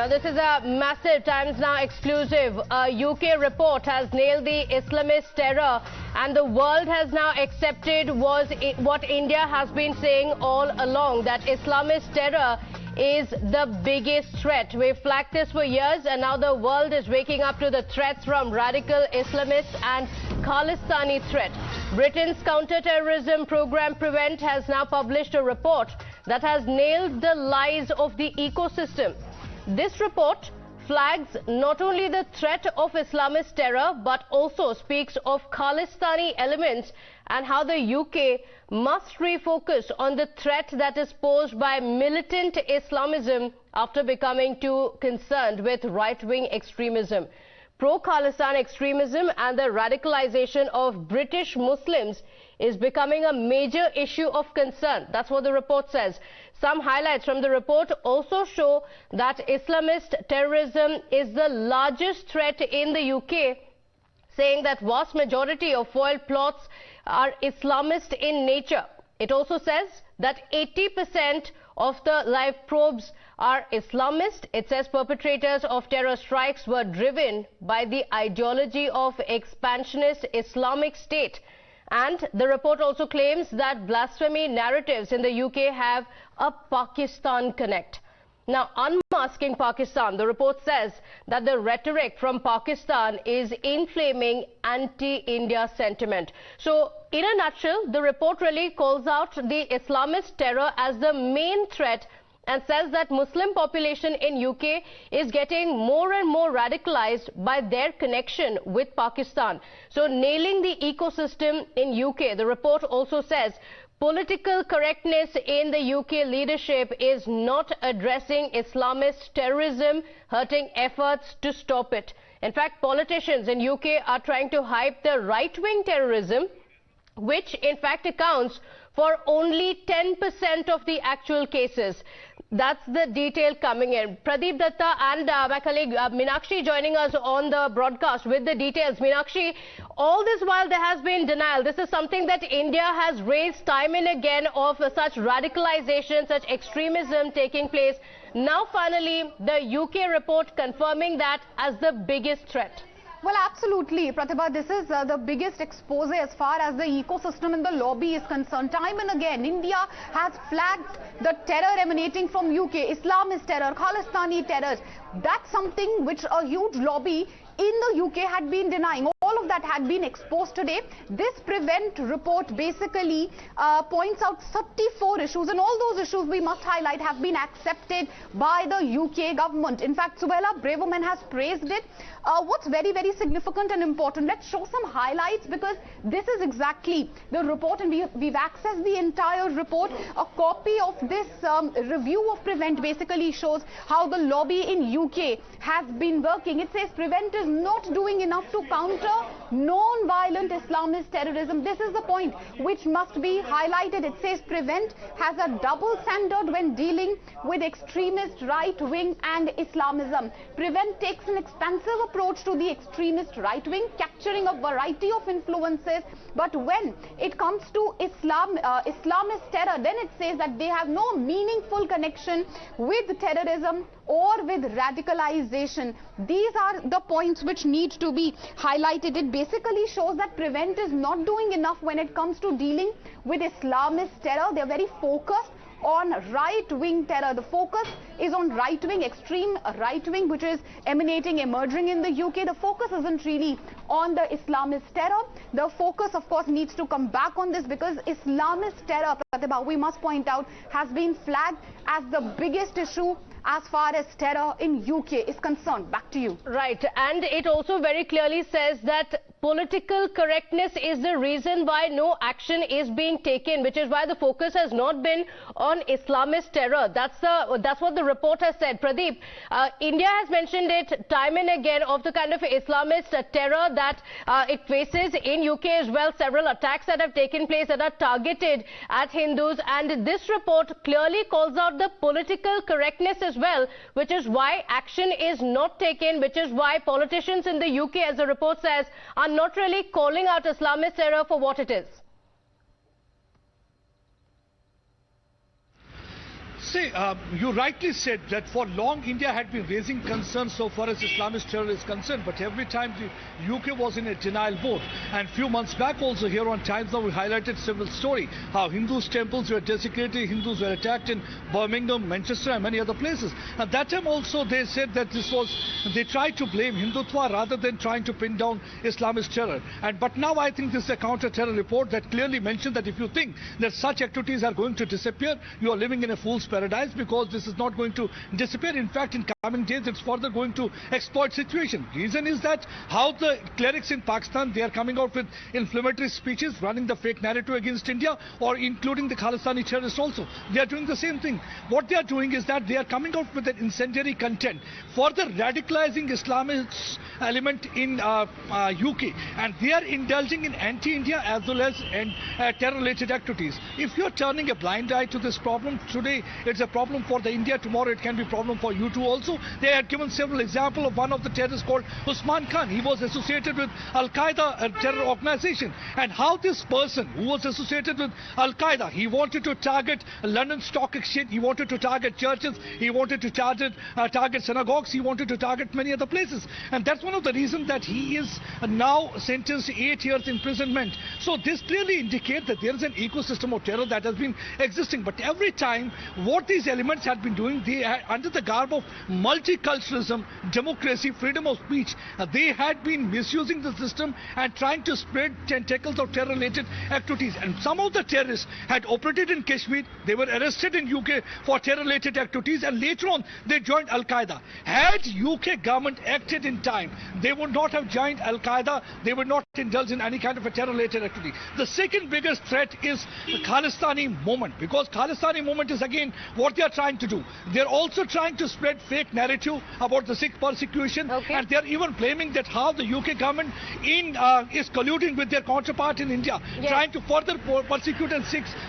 Now, this is a massive Times Now exclusive. A UK report has nailed the Islamist terror, and the world has now accepted what India has been saying all along, that Islamist terror is the biggest threat. We've flagged this for years, and now the world is waking up to the threats from radical Islamists and Khalistani threat. Britain's counter-terrorism program Prevent has now published a report that has nailed the lies of the ecosystem. This report flags not only the threat of Islamist terror, but also speaks of Khalistani elements and how the UK must refocus on the threat that is posed by militant Islamism after becoming too concerned with right-wing extremism. Pro-Khalistan extremism and the radicalization of British Muslims is becoming a major issue of concern. That's what the report says. Some highlights from the report also show that Islamist terrorism is the largest threat in the UK, saying that vast majority of foiled plots are Islamist in nature. It also says that 80% of the live probes are Islamist. It says perpetrators of terror strikes were driven by the ideology of expansionist Islamic State. And the report also claims that blasphemy narratives in the UK have a Pakistan connect. Now, unmasking Pakistan, the report says that the rhetoric from Pakistan is inflaming anti-India sentiment. So, in a nutshell, the report really calls out the Islamist terror as the main threat and says that Muslim population in UK is getting more and more radicalized by their connection with Pakistan. So, nailing the ecosystem in UK, the report also says political correctness in the UK leadership is not addressing Islamist terrorism, hurting efforts to stop it. In fact, politicians in UK are trying to hype the right-wing terrorism, which in fact accounts for only 10% of the actual cases. That's the detail coming in. Pradeep Datta and my colleague Meenakshi joining us on the broadcast with the details. Meenakshi, all this while there has been denial. This is something that India has raised time and again of such radicalization, such extremism taking place. Now finally the UK report confirming that as the biggest threat. Well, absolutely, Pratibha. This is the biggest expose as far as the ecosystem and the lobby is concerned. Time and again, India has flagged the terror emanating from UK, Islamist terror, Khalistani terror. That's something which a huge lobby in the UK had been denying. All of that had been exposed today. This Prevent report basically points out 34 issues, and all those issues we must highlight have been accepted by the UK government. In fact, Suella Braverman has praised it. What's very, very significant and important, let's show some highlights, because this is exactly the report, and we've accessed the entire report. A copy of this review of Prevent basically shows how the lobby in UK has been working. It says Prevent is not doing enough to counter non-violent Islamist terrorism. This is the point which must be highlighted. It says Prevent has a double standard when dealing with extremist right-wing and Islamism. Prevent takes an expansive approach to the extremist right-wing, capturing a variety of influences. But when it comes to Islamist terror, then it says that they have no meaningful connection with terrorism or with radicalization. These are the points which need to be highlighted. It basically shows that Prevent is not doing enough when it comes to dealing with Islamist terror. They are very focused on right-wing terror. The focus is on right-wing, extreme right-wing, which is emerging in the UK. The focus isn't really on the Islamist terror. The focus, of course, needs to come back on this, because Islamist terror, Pratibha, we must point out, has been flagged as the biggest issue as far as terror in UK is concerned. Back to you. Right, and it also very clearly says that political correctness is the reason why no action is being taken, which is why the focus has not been on Islamist terror. That's what the report has said. Pradeep, India has mentioned it time and again of the kind of Islamist terror that it faces in UK as well. Several attacks that have taken place that are targeted at Hindus, and this report clearly calls out the political correctness as well, which is why action is not taken, which is why politicians in the UK, as the report says, are not really calling out Islamist terror for what it is. must say, you rightly said that for long India had been raising concerns so far as Islamist terror is concerned, but every time the UK was in a denial mode. And few months back also here on Times Now we highlighted several story how Hindus' temples were desecrated, Hindus were attacked in Birmingham, Manchester and many other places. At that time also they said that they tried to blame Hindutva rather than trying to pin down Islamist terror. But now I think this is a counter-terror report that clearly mentioned that if you think that such activities are going to disappear, you are living in a fool's paradise, because this is not going to disappear. In fact, in coming days, it's further going to exploit situation. Reason is that how the clerics in Pakistan, they are coming out with inflammatory speeches, running the fake narrative against India, or including the Khalistani terrorists also. They are doing the same thing. What they are doing is that they are coming out with an incendiary content, further radicalizing Islamist element in UK, and they are indulging in anti-India as well as terror-related activities. If you are turning a blind eye to this problem, today it's a problem for the India, tomorrow it can be a problem for you too also. They had given several examples of one of the terrorists called Usman Khan. He was associated with Al-Qaeda, a terror organization, and how this person who was associated with Al-Qaeda, he wanted to target London Stock Exchange, he wanted to target churches, he wanted to target synagogues, he wanted to target many other places, and that's one of the reasons that he is now sentenced to 8 years imprisonment. So this clearly indicates that there is an ecosystem of terror that has been existing. But every time what these elements had been doing, they had, under the garb of multiculturalism, democracy, freedom of speech, they had been misusing the system and trying to spread tentacles of terror-related activities. And some of the terrorists had operated in Kashmir, they were arrested in UK for terror-related activities, and later on they joined Al-Qaeda. Had UK government acted in time, they would not have joined Al-Qaeda, they would not indulge in any kind of a terror-related activity. The second biggest threat is the Khalistani movement, because Khalistani movement is again what they are trying to do. They are also trying to spread fake narrative about the Sikh persecution, and they are even blaming that how the UK government is colluding with their counterpart in India, trying to further persecute and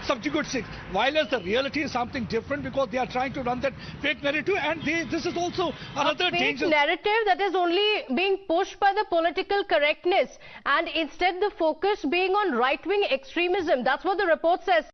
subjugate Sikhs, while as the reality is something different, because they are trying to run that fake narrative, and this is also another danger. Narrative that is only being pushed by the political correctness, and instead the focus being on right-wing extremism. That's what the report says.